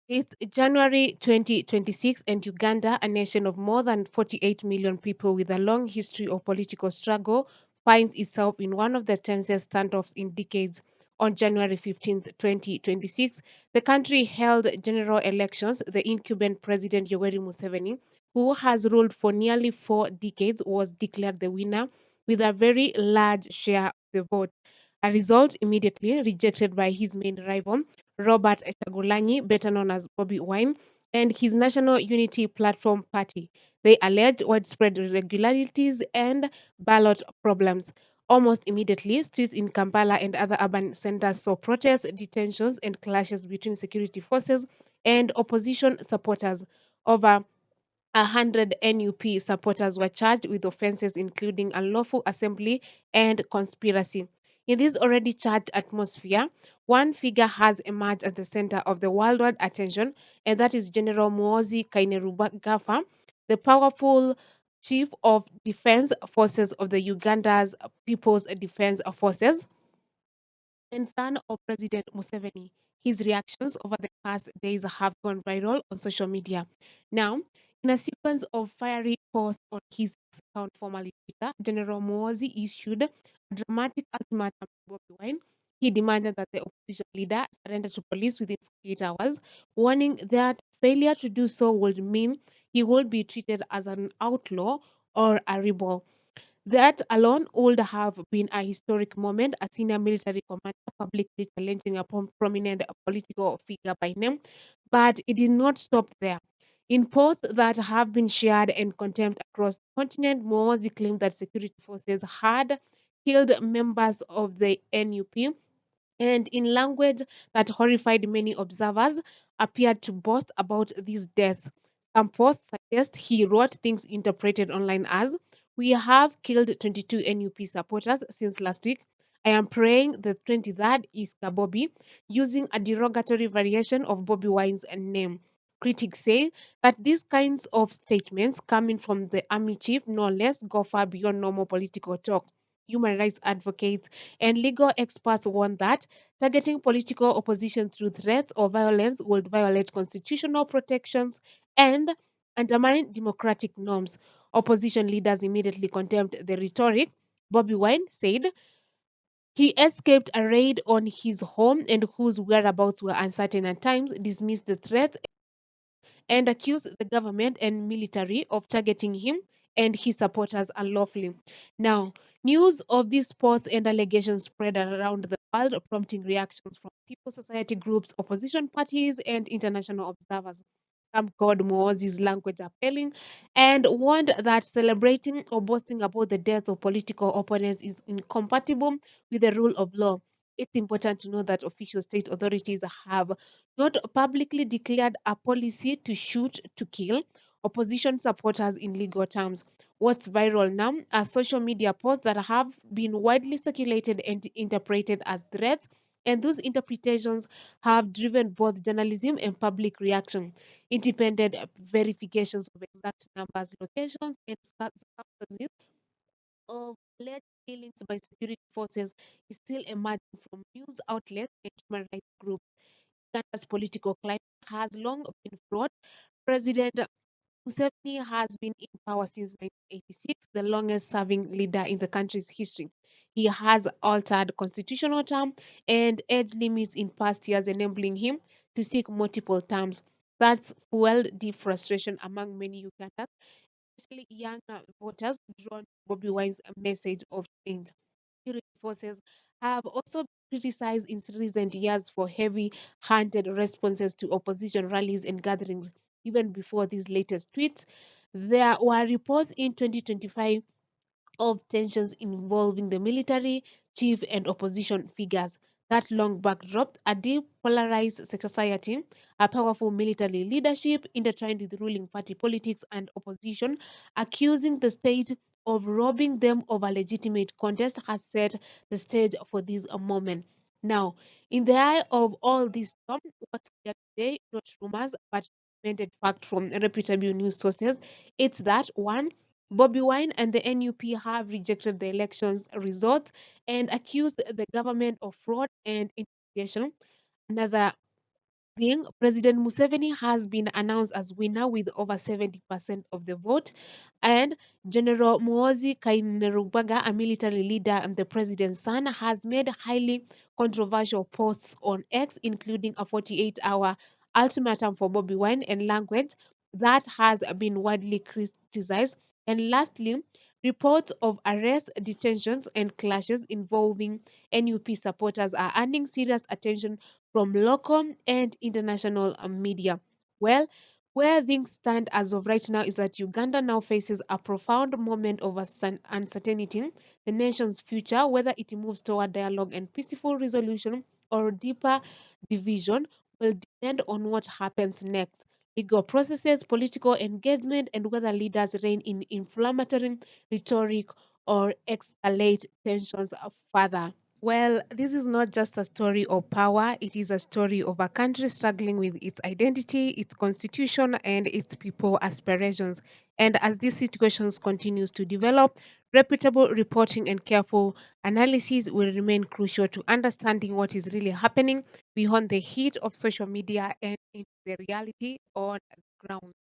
It's January 2026, and Uganda, a nation of more than 48 million people with a long history of political struggle, finds itself in one of the tensest standoffs in decades. On January 15th, 2026, the country held general elections. The incumbent president Yoweri Museveni, who has ruled for nearly 4 decades, was declared the winner with a very large share of the vote. A result immediately rejected by his main rival, Robert Chagulanyi, better known as Bobi Wine, and his National Unity Platform party. They alleged widespread irregularities and ballot problems. Almost immediately, streets in Kampala and other urban centers saw protests, detentions, and clashes between security forces and opposition supporters. Over 100 NUP supporters were charged with offenses including unlawful assembly and conspiracy. In this already charged atmosphere, one figure has emerged at the center of the worldwide attention, and that is General Muhoozi Kainerugaba, the powerful chief of defense forces of the Uganda's People's Defense Forces and son of President Museveni. His reactions over the past days have gone viral on social media. Now, in a sequence of fiery posts on his account, formerly Twitter, General Muhoozi issued a dramatic ultimatum to Bobi Wine. He demanded that the opposition leader surrender to police within 48 hours, warning that failure to do so would mean he would be treated as an outlaw or a rebel. That alone would have been a historic moment, a senior military commander publicly challenging a prominent political figure by name. But it did not stop there. In posts that have been shared and contempt across the continent, Muhoozi claimed that security forces had killed members of the NUP and in language that horrified many observers, appeared to boast about these deaths. Some posts suggest he wrote things interpreted online as, "We have killed 22 NUP supporters since last week. I am praying the 23rd is Kabobi," using a derogatory variation of Bobby Wine's name. Critics say that these kinds of statements coming from the army chief no less go far beyond normal political talk. Human rights advocates and legal experts warn that targeting political opposition through threats or violence would violate constitutional protections and undermine democratic norms. Opposition leaders immediately condemned the rhetoric. Bobby Wine said he escaped a raid on his home and whose whereabouts were uncertain at times, dismissed the threat and accused the government and military of targeting him and his supporters unlawfully. Now, news of these sports and allegations spread around the world, prompting reactions from civil society groups, opposition parties, and international observers. Some called Moozi's language appalling and warned that celebrating or boasting about the deaths of political opponents is incompatible with the rule of law. It's important to know that official state authorities have not publicly declared a policy to shoot to kill opposition supporters in legal terms. What's viral now are social media posts that have been widely circulated and interpreted as threats, and those interpretations have driven both journalism and public reaction. Independent verifications of exact numbers, locations, and circumstances of alleged killings by security forces is still emerging from news outlets and human rights groups. Uganda's political climate has long been fraught. President Museveni has been in power since 1986, the longest serving leader in the country's history. He has altered constitutional term and age limits in past years, enabling him to seek multiple terms. That's fueled deep frustration among many Ugandans, especially younger voters drawn to Bobi Wine's message of change. Security forces have also been criticized in recent years for heavy handed responses to opposition rallies and gatherings. Even before these latest tweets, there were reports in 2025 of tensions involving the military, chief, and opposition figures. That long backdrop, a depolarized society, a powerful military leadership intertwined with ruling party politics and opposition, accusing the state of robbing them of a legitimate contest, has set the stage for this moment. Now, in the eye of all this storm, what's clear today, not rumors, but documented fact from reputable news sources, it's that one, Bobi Wine and the NUP have rejected the election's results and accused the government of fraud and intimidation. Another thing, President Museveni has been announced as winner with over 70% of the vote, and General Muhoozi Kainerugaba, a military leader and the president's son, has made highly controversial posts on X, including a 48-hour ultimatum for Bobi Wine and language that has been widely criticized. And lastly, reports of arrests, detentions, and clashes involving NUP supporters are earning serious attention from local and international media. Well, where things stand as of right now is that Uganda now faces a profound moment of uncertainty. The nation's future, whether it moves toward dialogue and peaceful resolution or deeper division, will depend on what happens next. Legal processes, political engagement, and whether leaders rein in inflammatory rhetoric or escalate tensions further. Well, this is not just a story of power, it is a story of a country struggling with its identity, its constitution, and its people aspirations. And as these situations continues to develop, reputable reporting and careful analysis will remain crucial to understanding what is really happening beyond the heat of social media and in the reality on the ground.